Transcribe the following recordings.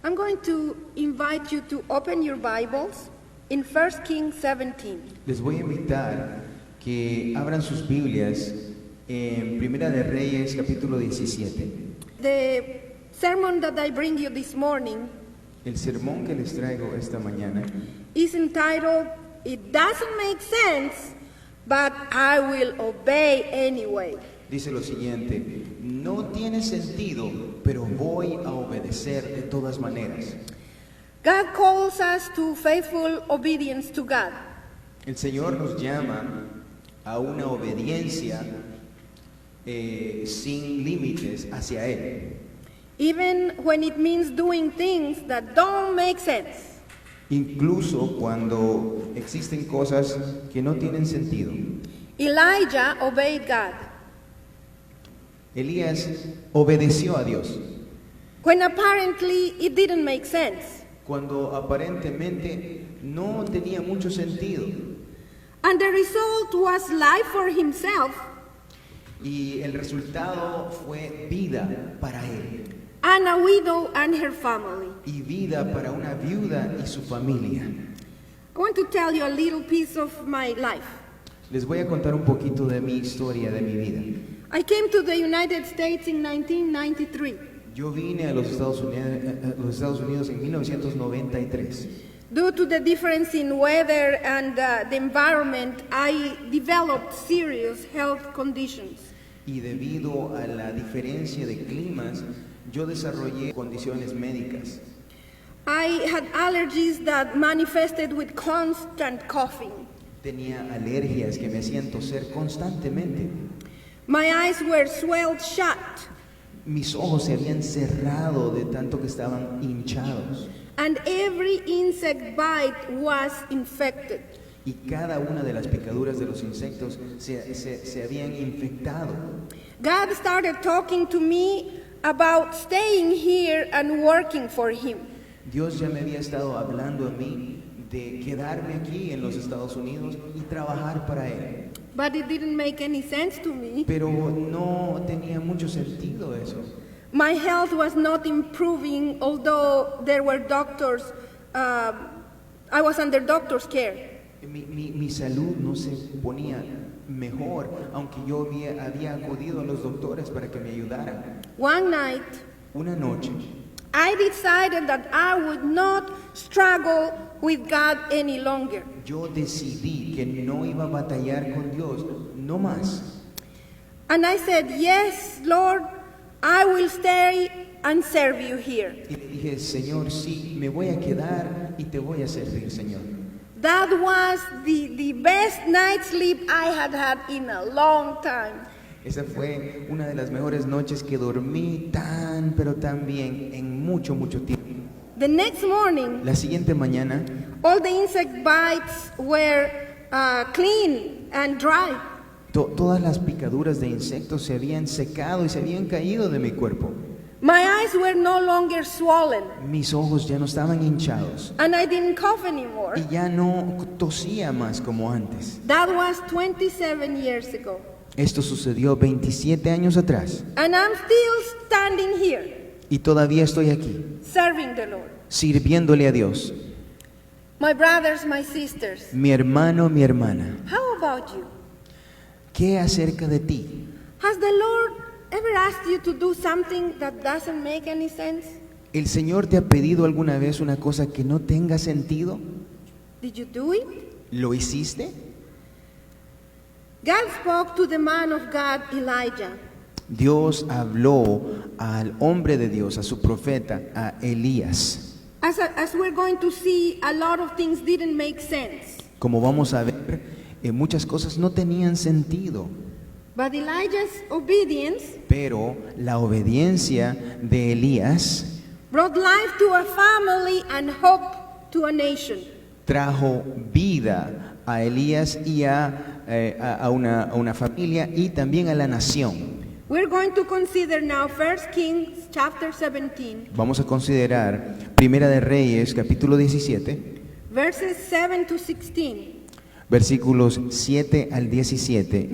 I'm going to invite you to open your Bibles in 1 Kings 17. Les voy a invitar que abran sus Biblias en Primera de Reyes, capítulo 17. The sermon that I bring you this morning El sermón que les traigo esta mañana is entitled, It Doesn't Make Sense, but I Will Obey Anyway. dice lo siguiente: no tiene sentido, pero voy a obedecer de todas maneras. God calls us to faithful obedience to God. El Señor nos llama a una obediencia sin límites hacia Él, Even when it means doing things that don't make sense. incluso cuando existen cosas que no tienen sentido. Elijah obeyed God Elías obedeció a Dios when apparently it didn't make sense. cuando aparentemente no tenía mucho sentido, And the result was life for himself y el resultado fue vida para él and a widow and her family. y vida para una viuda y su familia. I want to tell you a little piece of my life. Les voy a contar un poquito de mi historia, de mi vida. I came to the United States in 1993. Yo vine a los Estados Unidos en 1993. Due to the difference in weather and the environment, I developed serious health conditions. Y debido a la diferencia de climas, yo desarrollé condiciones médicas. I had allergies that manifested with constant coughing. Tenía alergias que me hacían toser constantemente. My eyes were swelled shut, Mis ojos se habían cerrado de tanto que estaban hinchados. and every insect bite was infected. Y cada una de las picaduras de los insectos se habían infectado. God started talking to me about staying here and working for Him. Dios ya me había estado hablando a mí de quedarme aquí en los Estados Unidos y trabajar para Él. But it didn't make any sense to me. Pero no tenía mucho sentido eso. My health was not improving, although there were doctors. I was under doctor's care. Mi salud no se ponía mejor, aunque yo había acudido a los doctores para que me ayudaran. One night, Una noche, I decided that I would not struggle with God any longer. yo decidí que no iba a batallar con Dios, no más. And I said, Yes, Lord, I will stay and serve you here. Y dije: Señor, sí, me voy a quedar y te voy a servir, Señor. That was the best night's sleep I had in a long time. Esa fue una de las mejores noches que dormí pero tan bien en mucho tiempo. The next morning, La siguiente mañana, all the insect bites were clean and dry. todas las picaduras de insectos se habían secado y se habían caído de mi cuerpo. My eyes were no longer swollen, Mis ojos ya no estaban hinchados and I didn't cough anymore. y ya no tosía más como antes. That was 27 years ago. Esto sucedió 27 años atrás And I'm still standing here, y todavía estoy aquí, serving the Lord. sirviéndole a Dios. My brothers, my sisters, Mi hermano, mi hermana, how about you? ¿qué acerca de ti? Has the Lord ever asked you to do something that doesn't make any sense? ¿El Señor te ha pedido alguna vez una cosa que no tenga sentido? Did you do it? ¿Lo hiciste? God spoke to the man of God, Elijah. Dios habló al hombre de Dios, a su profeta, a Elías. As we're going to see, a lot of things didn't make sense. Como vamos a ver, muchas cosas no tenían sentido, But Elijah's obedience pero la obediencia de Elías brought life to a family and hope to a nation. trajo vida a Elías y a una familia y también a la nación. We're going to consider now 1 Kings chapter 17, Vamos a considerar Primera de Reyes, capítulo 17, verses 7 to 16. versículos 7 al 17.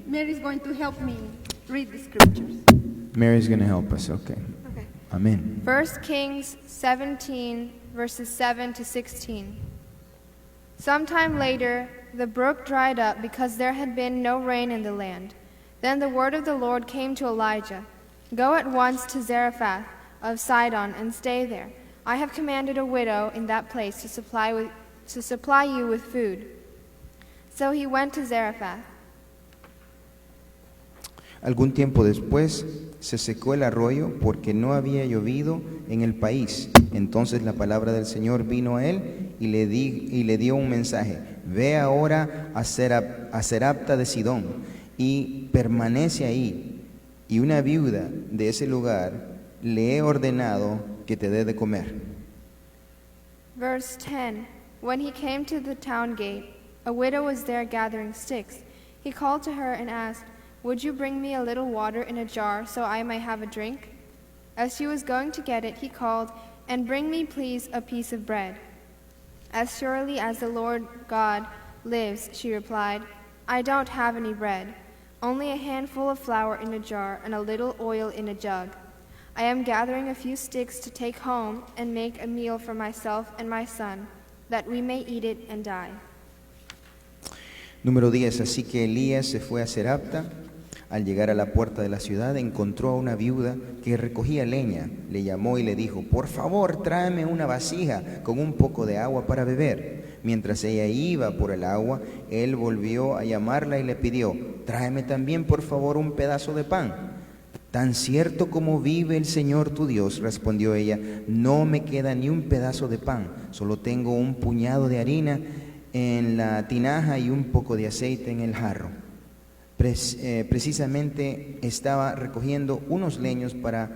Mary's going to help me read the scriptures. Mary's going to help us, okay. Okay. Amén. 1 Kings 17, verses 7 to 16. Sometime later, the brook dried up because there had been no rain in the land. Then the word of the Lord came to Elijah, "Go at once to Zarephath of Sidon and stay there. I have commanded a widow in that place to supply you with food." So he went to Zarephath. Algún tiempo después se secó el arroyo porque no había llovido en el país. Entonces la palabra del Señor vino a él y le dio un mensaje: ve ahora a Sarepta de Sidón y permanece ahí, y una viuda de ese lugar le he ordenado que te dé de comer. Verse 10. When he came to the town gate, a widow was there gathering sticks. He called to her and asked, "Would you bring me a little water in a jar so I may have a drink?" As she was going to get it, he called, "And bring me, please, a piece of bread." "As surely as the Lord God lives," she replied, "I don't have any bread, only a handful of flour in a jar and a little oil in a jug. I am gathering a few sticks to take home and make a meal for myself and my son, that we may eat it and die." Número 10. Así que Elías se fue a Sarepta. Al llegar a la puerta de la ciudad, encontró a una viuda que recogía leña. Le llamó y le dijo: por favor, tráeme una vasija con un poco de agua para beber. Mientras ella iba por el agua, él volvió a llamarla y le pidió: tráeme también, por favor, un pedazo de pan. Tan cierto como vive el Señor tu Dios, respondió ella, no me queda ni un pedazo de pan, solo tengo un puñado de harina en la tinaja y un poco de aceite en el jarro. Precisamente estaba recogiendo unos leños para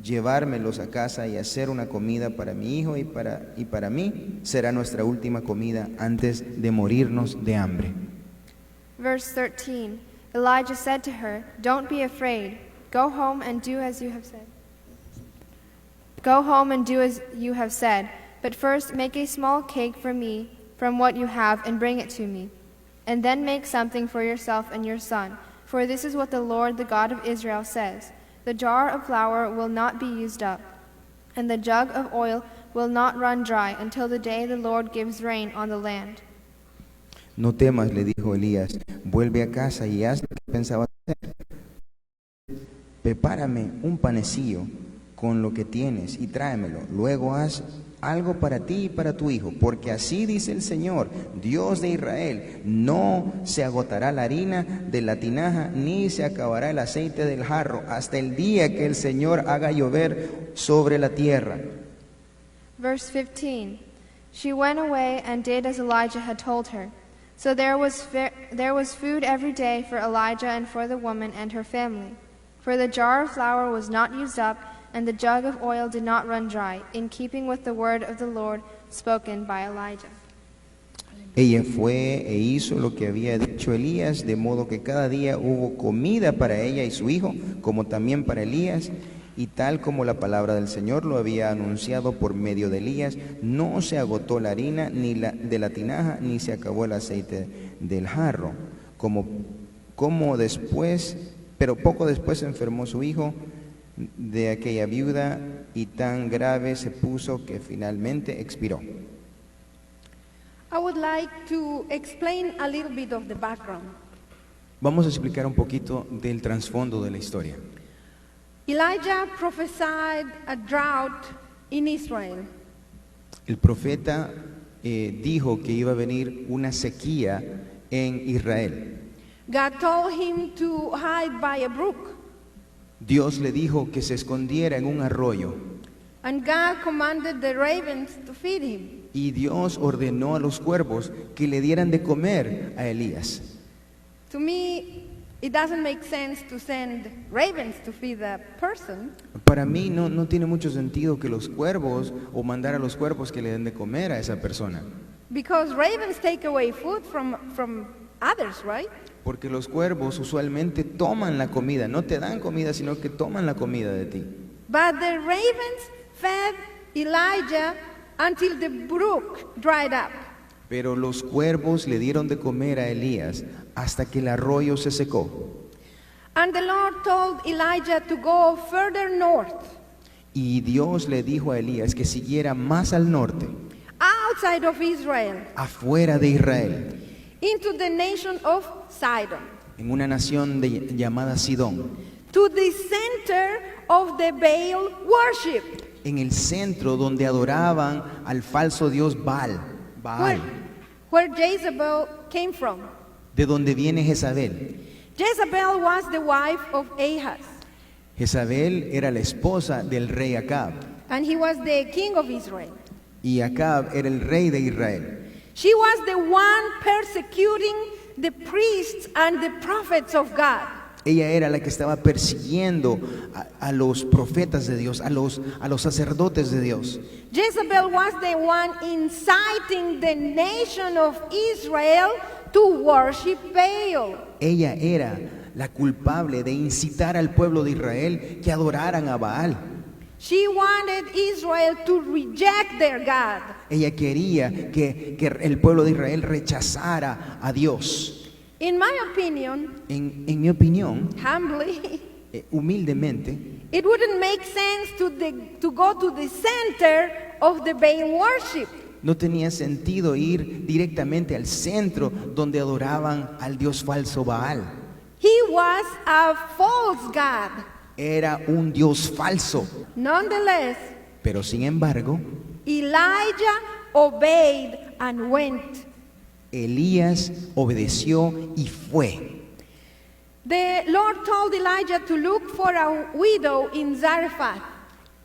llevármelos a casa y hacer una comida para mi hijo y para mí. Será nuestra última comida antes de morirnos de hambre. Verse 13. Elijah said to her, "Don't be afraid. Go home and do as you have said. Go home and do as you have said, but first make a small cake for me from what you have and bring it to me. And then make something for yourself and your son, for this is what the Lord, the God of Israel, says. The jar of flour will not be used up, and the jug of oil will not run dry until the day the Lord gives rain on the land." No temas, le dijo Elías, vuelve a casa y haz lo que pensabas hacer. Prepárame un panecillo con lo que tienes y tráemelo. Luego haz algo para ti y para tu hijo, porque así dice el Señor, Dios de Israel, no se agotará la harina de la tinaja, ni se acabará el aceite del jarro, hasta el día que el Señor haga llover sobre la tierra. Verse 15. She went away and did as Elijah had told her. So there was food every day for Elijah and for the woman and her family. For the jar of flour was not used up, and the jug of oil did not run dry, in keeping with the word of the Lord spoken by Elijah. Ella fue e hizo lo que había dicho Elías, de modo que cada día hubo comida para ella y su hijo, como también para Elías, y tal como la palabra del Señor lo había anunciado por medio de Elías, no se agotó la harina de la tinaja, ni se acabó el aceite del jarro. Pero poco después se enfermó su hijo de aquella viuda, y tan grave se puso que finalmente expiró. I would like to explain a little bit of the background. Vamos a explicar un poquito del trasfondo de la historia. Elijah prophesied a drought in Israel. El profeta dijo que iba a venir una sequía en Israel. God told him to hide by a brook, Dios le dijo que se escondiera en un arroyo, and God commanded the ravens to feed him. y Dios ordenó a los cuervos que le dieran de comer a Elías. To me, it doesn't make sense to send ravens to feed a person, Para mí no tiene mucho sentido que los cuervos, o mandar a los cuervos que le den de comer a esa persona, because ravens take away food from others, right? porque los cuervos usualmente toman la comida, no te dan comida, sino que toman la comida de ti. But the ravens fed Elijah until the brook dried up. Pero los cuervos le dieron de comer a Elías hasta que el arroyo se secó. And the Lord told Elijah to go further north. Y Dios le dijo a Elías que siguiera más al norte, outside of Israel, afuera de Israel, into the nation of Sidon, en una nación llamada Sidón, to the center of the Baal worship, en el centro donde adoraban al falso dios Baal, where Jezebel came from. de donde viene Jezabel. Jezebel was the wife of Ahaz, Jezabel era la esposa del rey Acab, and he was the king of Israel. y Acab era el rey de Israel. She was the one persecuting the priests and the prophets of God. Ella era la que estaba persiguiendo a los profetas de Dios, a los sacerdotes de Dios. Jezebel was the one inciting the nation of Israel to worship Baal. Ella era la culpable de incitar al pueblo de Israel que adoraran a Baal. She wanted Israel to reject their God. Ella quería que el pueblo de Israel rechazara a Dios. In my opinion, En mi opinión, humbly, humildemente, it wouldn't make sense to go to the center of the Baal worship. no tenía sentido ir directamente al centro donde adoraban al dios falso Baal. He was a false God. Era un dios falso, Nonetheless, pero sin embargo, Elijah obeyed and went. Elías obedeció y fue. The Lord told Elijah to look for a widow in Zarephath.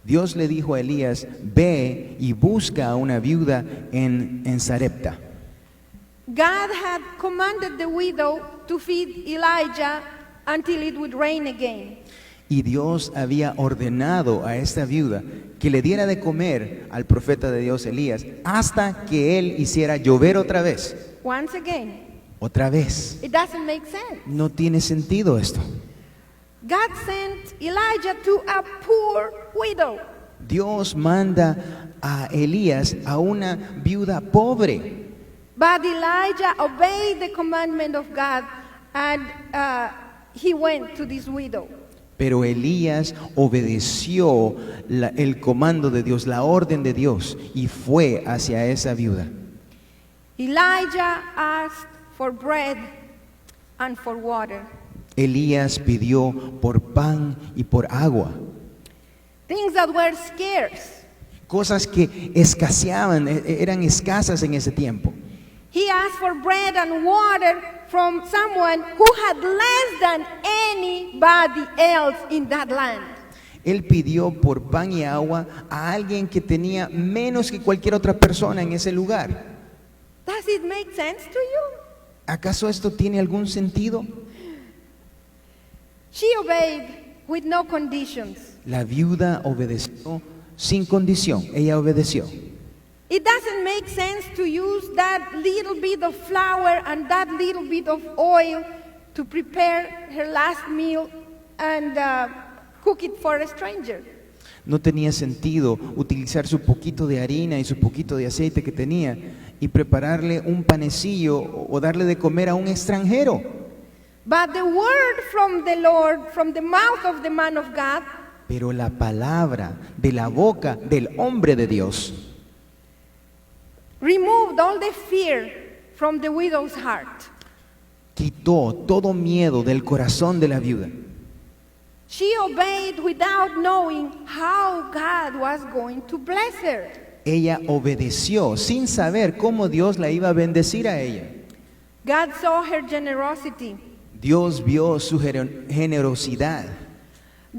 Dios le dijo a Elías, ve y busca a una viuda en Sarepta. God had commanded the widow to feed Elijah until it would rain again. Y Dios había ordenado a esta viuda que le diera de comer al profeta de Dios Elías hasta que él hiciera llover otra vez. Once again, Otra vez. it doesn't make sense. No tiene sentido esto. God sent Elijah to a poor widow. Dios manda a Elías a una viuda pobre. But Elijah obeyed the commandment of God and he went to this widow. Pero Elías obedeció el comando de Dios, la orden de Dios, y fue hacia esa viuda. Elijah asked for bread and for water. Elías pidió por pan y por agua, Things that were scarce. cosas que escaseaban, eran escasas en ese tiempo. He asked for bread and water from someone who had less than anybody else in that land. Él pidió por pan y agua a alguien que tenía menos que cualquier otra persona en ese lugar. Does it make sense to you? ¿Acaso esto tiene algún sentido? She obeyed with no conditions. La viuda obedeció sin condición, ella obedeció. It doesn't make sense to use that little bit of flour and that little bit of oil to prepare her last meal and cook it for a stranger. No tenía sentido utilizar su poquito de harina y su poquito de aceite que tenía y prepararle un panecillo o darle de comer a un extranjero. But the word from the Lord, from the mouth of the man of God, Pero la palabra de la boca del hombre de Dios removed all the fear from the widow's heart. quitó todo miedo del corazón de la viuda. She obeyed without knowing how God was going to bless her. Ella obedeció sin saber cómo Dios la iba a bendecir a ella. God saw her generosity. Dios vio su generosidad.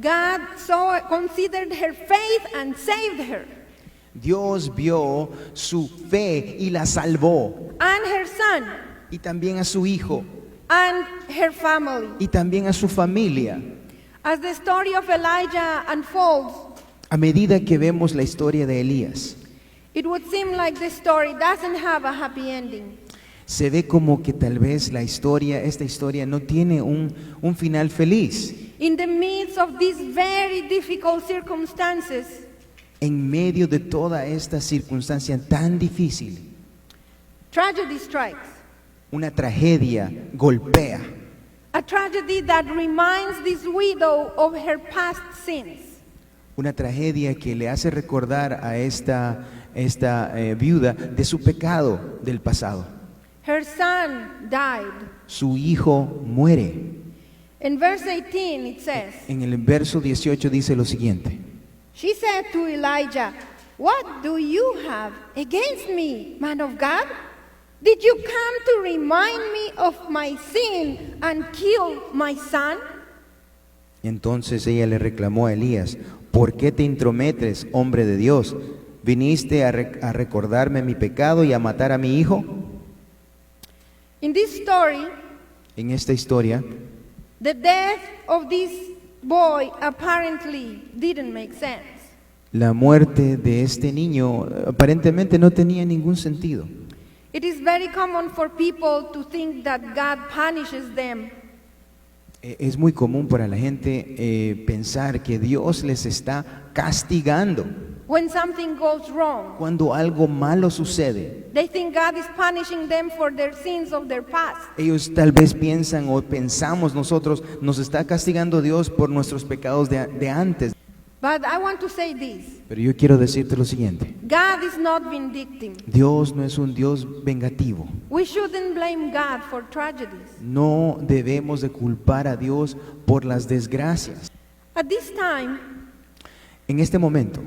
God considered her faith and saved her. Dios vio su fe y la salvó. And her son Y también a su hijo. and her family. Y también a su familia. As the story of Elijah unfolds, A medida que vemos la historia de Elías, it would seem like the story doesn't have a happy ending. se ve como que tal vez esta historia no tiene un final feliz. In the midst of these very difficult circumstances, En medio de toda esta circunstancia tan difícil, tragedy strikes. una tragedia golpea. A tragedy that reminds this widow of her past sins. Una tragedia que le hace recordar a esta viuda de su pecado del pasado. Her son died. Su hijo muere. In verse 18 it says, En el verso 18 dice lo siguiente. she said to Elijah, "What do you have against me, man of God? Did you come to remind me of my sin and kill my son?" Entonces ella le reclamó a Elías, ¿por qué te intrometes, hombre de Dios? ¿Viniste a recordarme mi pecado y a matar a mi hijo? In this story, En esta historia, the death of this boy apparently didn't make sense. la muerte de este niño aparentemente no tenía ningún sentido. It is very common for people to think that God punishes them. Es muy común para la gente pensar que Dios les está castigando When something goes wrong, cuando algo malo sucede. they think God is punishing them for their sins of their past. Ellos tal vez piensan o pensamos nosotros, nos está castigando Dios por nuestros pecados de antes. But I want to say this. Pero yo quiero decirte lo siguiente. God is not vindictive. Dios no es un Dios vengativo. We shouldn't blame God for tragedies. No debemos de culpar a Dios por las desgracias. At this time, En este momento,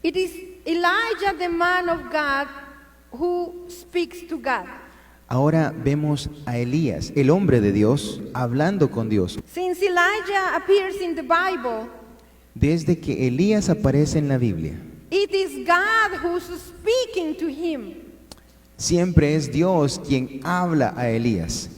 it is Elijah, the man of God, who speaks to God. ahora vemos a Elías, el hombre de Dios, hablando con Dios. Since Elijah appears in the Bible, Desde que Elías aparece en la Biblia, it is God who's speaking to him. siempre es Dios quien habla a Elías.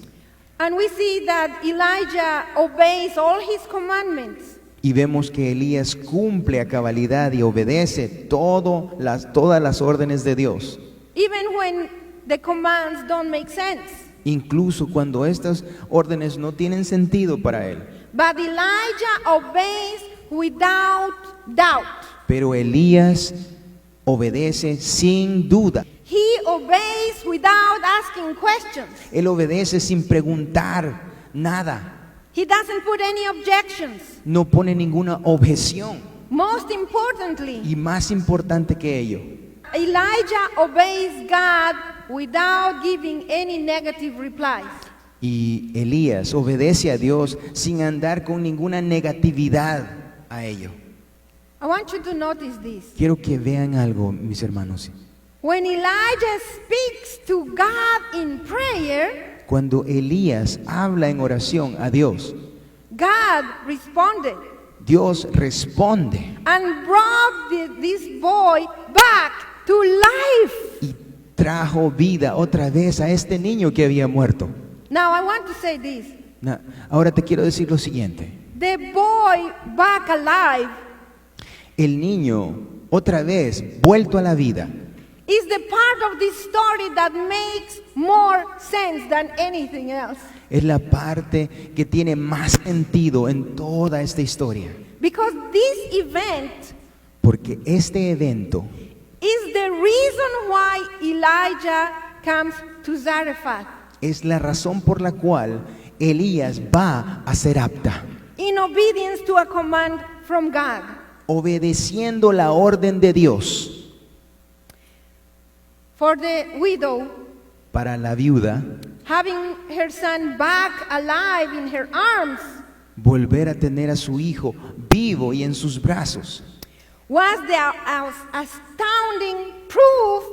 And we see that Elijah obeys all his commandments. Y vemos que Elías cumple a cabalidad y obedece todas las órdenes de Dios. Even when the commands don't make sense. Incluso cuando estas órdenes no tienen sentido para él. But Elijah obeys without doubt. Pero Elías obedece sin duda. He obeys without asking questions. Él obedece sin preguntar nada. He doesn't put any objections. No pone ninguna objeción. Most importantly, Y más importante que ello, Elijah obeys God without giving any negative replies. y Elías obedece a Dios sin andar con ninguna negatividad a ello. I want you to notice this. Quiero que vean algo, mis hermanos. When Elijah speaks to God in prayer, Cuando Elías habla en oración a Dios, God responded Dios responde and brought this boy back to life. y trajo vida otra vez a este niño que había muerto. Now I want to say this. Ahora te quiero decir lo siguiente. The boy back alive El niño otra vez vuelto a la vida is the part of this story that makes more sense than anything else. es la parte que tiene más sentido en toda esta historia. Because this event Porque este evento is the reason why Elijah comes to Zarephath es la razón por la cual Elías va a Serapta, in obedience to a command from God. obedeciendo la orden de Dios. For the widow, Para la viuda, having her son back alive in her arms volver a tener a su hijo vivo y en sus brazos was the astounding proof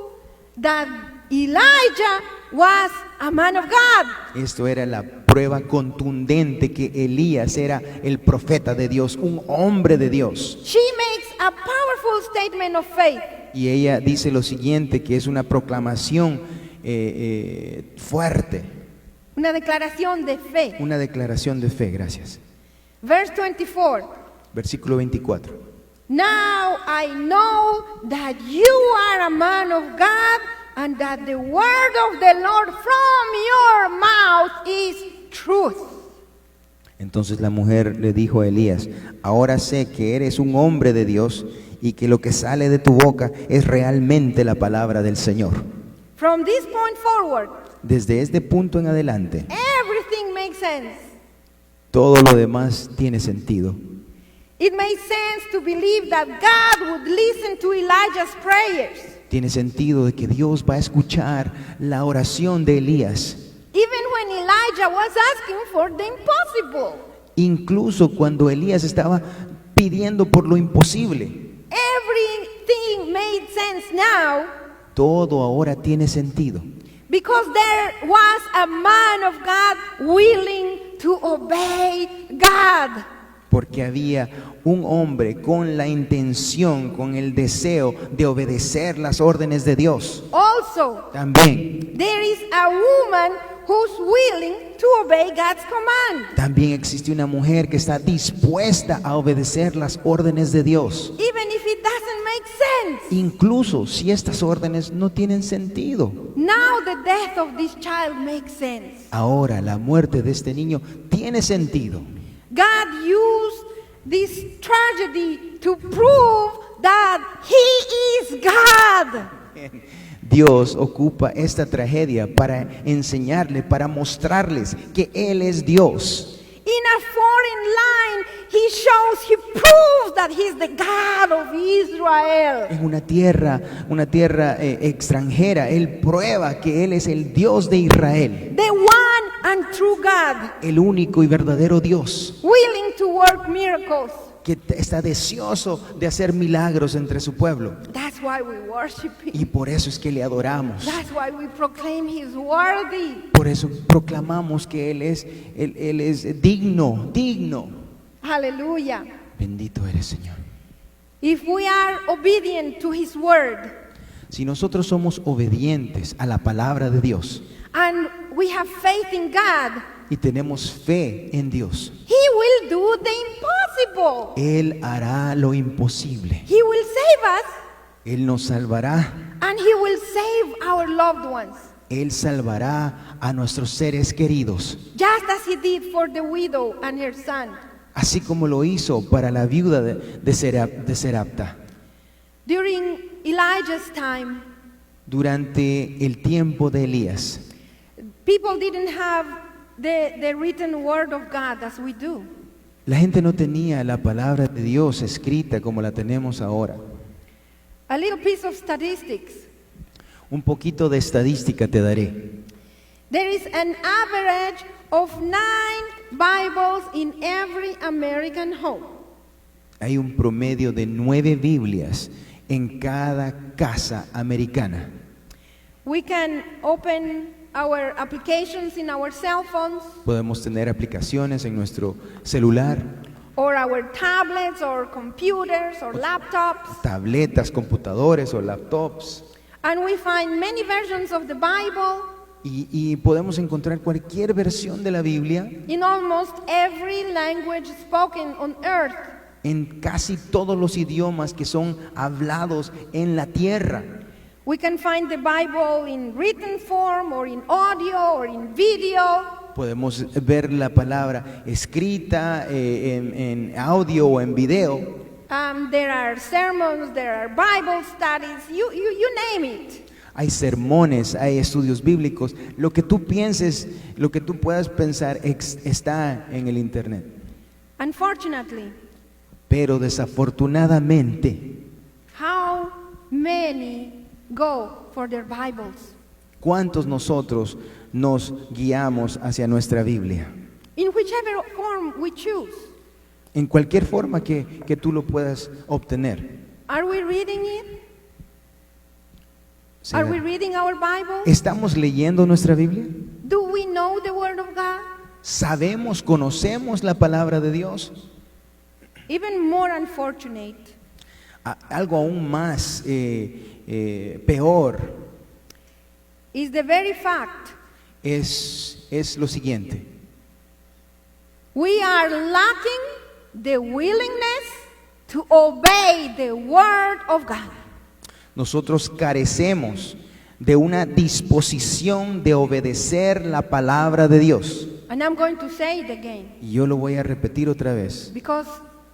that Elijah was a man of God. Esto era la prueba contundente que Elías era el profeta de Dios, un hombre de Dios. She makes a powerful statement of faith. Y ella dice lo siguiente, que es una proclamación fuerte, Una declaración de fe. una declaración de fe, gracias. Verse 24. Versículo 24. Now I know that you are a man of God and that the word of the Lord from your mouth is truth. Entonces la mujer le dijo a Elías, ahora sé que eres un hombre de Dios y que lo que sale de tu boca es realmente la palabra del Señor. From this point forward, Desde este punto en adelante, everything makes sense. todo lo demás tiene sentido. It made sense to believe that God would listen to Elijah's prayers. Tiene sentido de que Dios va a escuchar la oración de Elías, Even when Elijah was asking for the impossible. incluso cuando Elías estaba pidiendo por lo imposible. Everything made sense now Todo ahora tiene sentido, because there was a man of God willing to obey God. porque había un hombre con la intención, con el deseo de obedecer las órdenes de Dios. Also, También there is a woman who's willing to obey God's command. existe una mujer que está dispuesta a obedecer las órdenes de Dios, Even if it doesn't make sense. incluso si estas órdenes no tienen sentido. Now the death of this child makes sense. Ahora la muerte de este niño tiene sentido. God used this tragedy to prove that He is God. Dios ocupa esta tragedia para enseñarle, para mostrarles que Él es Dios. In a foreign line, He proves that He's the God of Israel. En una tierra extranjera, Él prueba que Él es el Dios de Israel, The one and true God, el único y verdadero Dios, willing to work miracles. que está deseoso de hacer milagros entre su pueblo. That's why we worship Y Him. por eso es que le adoramos. That's why we proclaim He's worthy. Por eso proclamamos que Él es digno. Hallelujah. Bendito eres, Señor. If we are obedient to His word Si nosotros somos obedientes a la palabra de Dios and we have faith in God, y tenemos fe en Dios, He will do the impossible. Él hará lo imposible. He will save us Él nos salvará. and He will save our loved ones. Él salvará a nuestros seres queridos, Just as He did for the widow and her son. así como lo hizo para la viuda de Serapta. During Elijah's time, Durante el tiempo de Elías, people didn't have the written word of God as we do. la gente no tenía la palabra de Dios escrita como la tenemos ahora. A little piece of statistics. Un poquito de estadística te daré. There is an average of 9 Bibles in every American home. Hay un promedio de 9 Biblias en cada casa americana. We can open our applications in our cell phones Podemos tener aplicaciones en nuestro celular, or our tablets or computers or laptops, tabletas, computadores o laptops, and we find many versions of the Bible y podemos encontrar cualquier versión de la Biblia in almost every language spoken on earth. en casi todos los idiomas que son hablados en la tierra. We can find the Bible in written form or in audio or in video. Podemos ver la palabra escrita en audio o en video. There are sermons, there are Bible studies, you name it. Hay sermones, hay estudios bíblicos. Lo que tú pienses, lo que tú puedas pensar está en el internet. Unfortunately, Pero desafortunadamente, how many go for their Bibles? ¿cuántos nosotros nos guiamos hacia nuestra Biblia? In whichever form we choose. En cualquier forma que tú lo puedas obtener. Are we reading it? Are we reading our Bible? ¿Estamos leyendo nuestra Biblia? Do we know the Word of God? ¿Sabemos, conocemos la palabra de Dios? Even more unfortunate, Algo aún más peor is the very fact es lo siguiente. we are lacking the willingness to obey the Word of God. Nosotros carecemos de una disposición de obedecer la palabra de Dios. And I'm going to say it again Y yo lo voy a repetir otra vez. because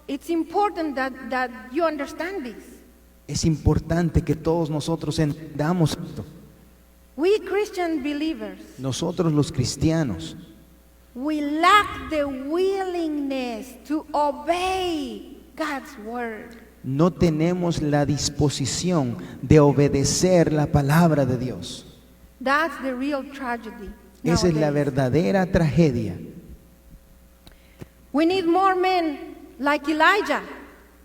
it's important that you understand this. Es importante que todos nosotros entendamos esto. We Christian believers, Nosotros los cristianos we lack the willingness to obey God's word. No tenemos la disposición de obedecer la palabra de Dios. That's the real tragedy. Esa es la nowadays. verdadera tragedia. We need more men like Elijah.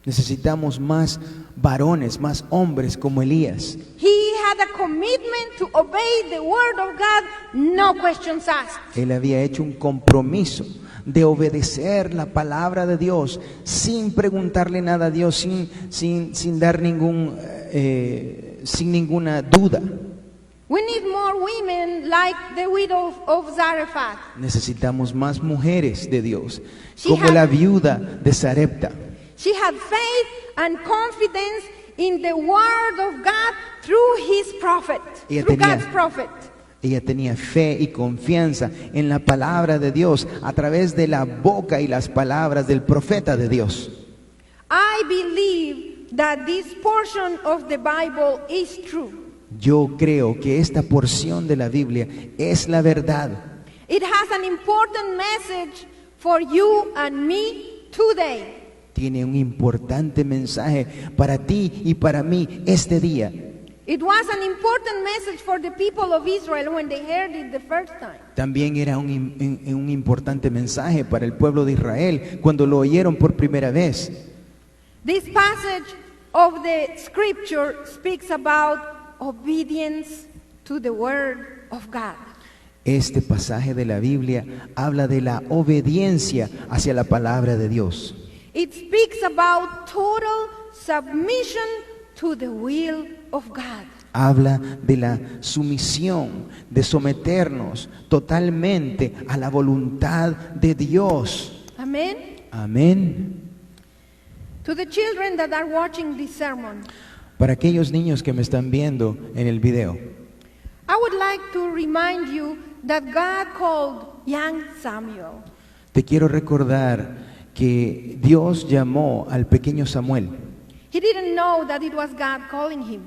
Necesitamos más varones, más hombres como Elías. He had a commitment to obey the word of God, no questions asked. Él había hecho un compromiso de obedecer la palabra de Dios sin preguntarle nada a Dios, sin dar sin ninguna duda. We need more women like the widow of Zarephath. Necesitamos más mujeres de Dios, She como had- la viuda de Sarepta. She had faith and confidence in the word of God through his prophet, Ella through tenía- God's prophet. Ella tenía fe y confianza en la palabra de Dios a través de la boca y las palabras del profeta de Dios. I believe that this portion of the Bible is true. Yo creo que esta porción de la Biblia es la verdad. It has an important message for you and me today. Tiene un importante mensaje para ti y para mí este día. It was an important message for the people of Israel when they heard it the first time. También era un importante mensaje para el pueblo de Israel cuando lo oyeron por primera vez. This passage of the scripture speaks about obedience to the word of God. Este pasaje de la Biblia habla de la obediencia hacia la palabra de Dios. It speaks about total submission to the will of God. Habla de la sumisión, de someternos totalmente a la voluntad de Dios. Amen. Amén. To the children that are watching this sermon, Para aquellos niños que me están viendo en el video, I would like to remind you that God called young Samuel. te quiero recordar que Dios llamó al pequeño Samuel. He didn't know that it was God calling him.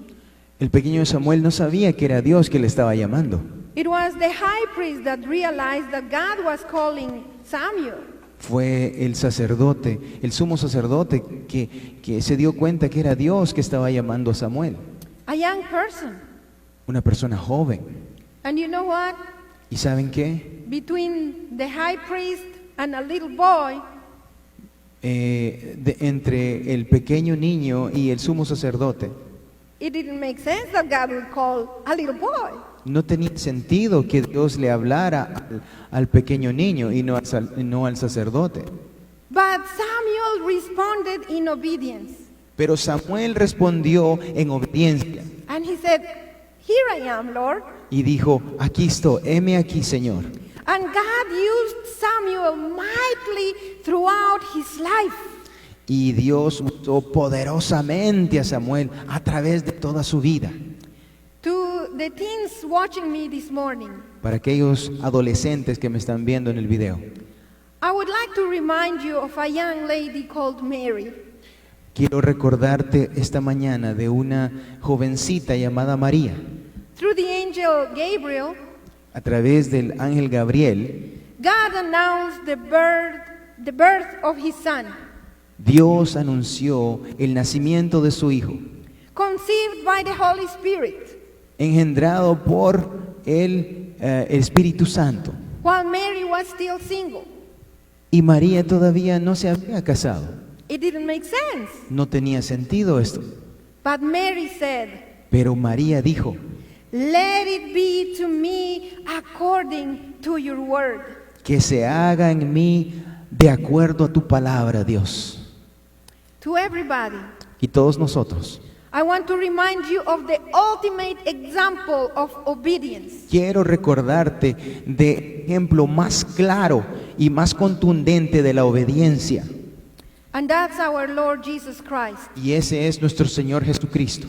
El pequeño Samuel no sabía que era Dios que le estaba llamando. It was the high priest that realized that God was calling Samuel. Fue el sacerdote, el sumo sacerdote, que se dio cuenta que era Dios que estaba llamando a Samuel. A young person. Una persona joven. And you know what? ¿Y saben qué? Between the high priest and a little boy, Entre el pequeño niño y el sumo sacerdote, it didn't make sense that God would call a little boy. no tenía sentido que Dios le hablara al pequeño niño y no al sacerdote. But Samuel responded in obedience. Pero Samuel respondió en obediencia And he said, "Here I am, Lord." y dijo, aquí estoy, heme aquí, Señor. And God used Samuel mightily throughout his life. Y Dios usó poderosamente a Samuel a través de toda su vida. To the teens watching me this morning, Para aquellos adolescentes que me están viendo en el video, I would like to remind you of a young lady called Mary. quiero recordarte esta mañana de una jovencita llamada María. Through the angel Gabriel, A través del ángel Gabriel, God announced the birth of his son, Dios anunció el nacimiento de su hijo, conceived by the Holy Spirit, engendrado por el Espíritu Santo. while Mary was still single. Y María todavía no se había casado. It didn't make sense. No tenía sentido esto. But Mary said, Pero María dijo, "Let it be to me according to your word." que se haga en mí de acuerdo a tu palabra, Dios. To everybody, Y todos nosotros, I want to remind you of the ultimate example of obedience. quiero recordarte de ejemplo más claro y más contundente de la obediencia. And that's our Lord Jesus Christ. Y ese es nuestro Señor Jesucristo.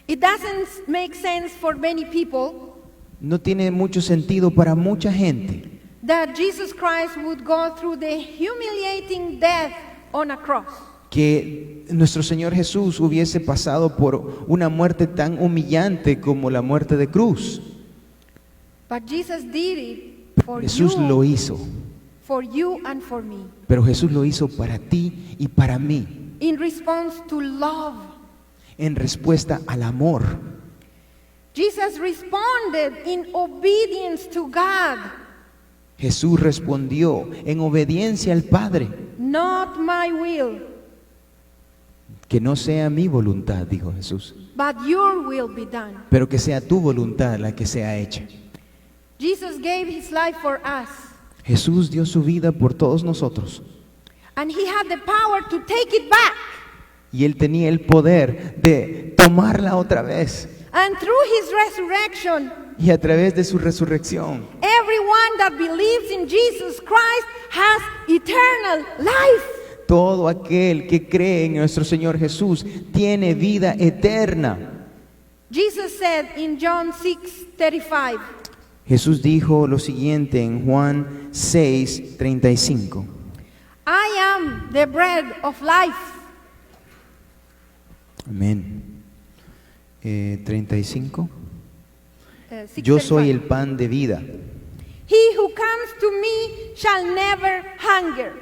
It doesn't make sense for many people No tiene mucho sentido para mucha gente that Jesus Christ would go through the humiliating death on a cross. que nuestro Señor Jesús hubiese pasado por una muerte tan humillante como la muerte de cruz. But Jesus did it for Jesús lo you, hizo, for you and for me. pero Jesús lo hizo para ti y para mí. in response to love. en respuesta al amor. Jesus responded in obedience to God. Jesús respondió en obediencia al Padre. Not my will, Que no sea mi voluntad, dijo Jesús, but your will be done. pero que sea tu voluntad la que sea hecha. Jesus gave his life for us, Jesús dio su vida por todos nosotros and he had the power to take it back. y Él tenía el poder de tomarla otra vez. And through his resurrection, Y a través de su resurrección, everyone that believes in Jesus Christ has eternal life. todo aquel que cree en nuestro Señor Jesús tiene vida eterna. Jesus said in John 6:35, Jesús dijo lo siguiente en Juan 6:35. I am the bread of life. Amén. 35. 6:35. Yo soy el pan de vida. He who comes to me shall never hunger,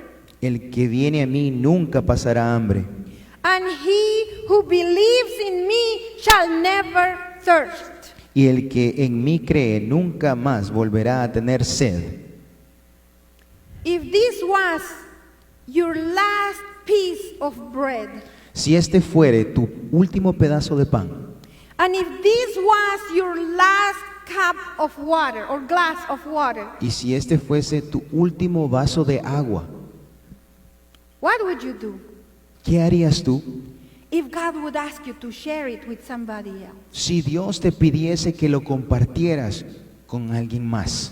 El que viene a mí nunca pasará hambre. and he who believes in me shall never thirst. Y el que en mí cree nunca más volverá a tener sed. If this was your last piece of bread, Si este fuere tu último pedazo de pan, and if this was your last cup of water or glass of water, y si este fuese tu último vaso de agua, what would you do ¿qué harías tú? if God would ask you to share it with somebody else? Si Dios te pidiese que lo compartieras con alguien más,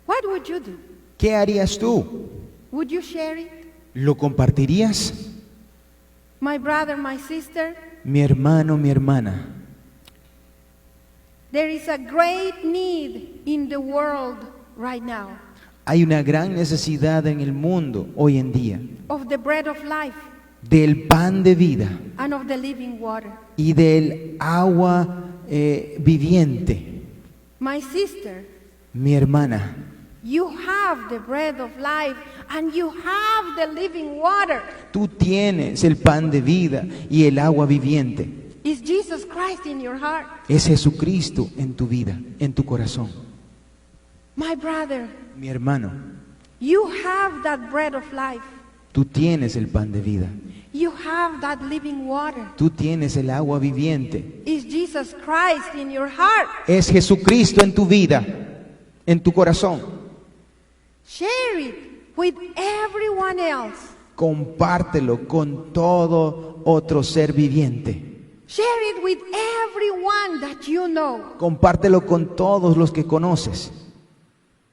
What would you do? ¿qué harías tú? Would you share it? ¿Lo compartirías? My brother, my sister, Mi hermano, mi hermana, there is a great need in the world right now hay una gran necesidad en el mundo hoy en día of the bread of life del pan de vida and of the living water. y del agua viviente. My sister, Mi hermana, you have the bread of life and you have the living water. tú tienes el pan de vida y el agua viviente. Is Jesus Christ in your heart? Es Jesucristo en tu vida, en tu corazón. My brother, Mi hermano, you have that bread of life. tú tienes el pan de vida. You have that living water. Tú tienes el agua viviente. Is Jesus Christ in your heart? Es Jesucristo en tu vida, en tu corazón. Share it with everyone else. Compártelo con todo otro ser viviente. Share it with everyone that you know. Compártelo con todos los que conoces.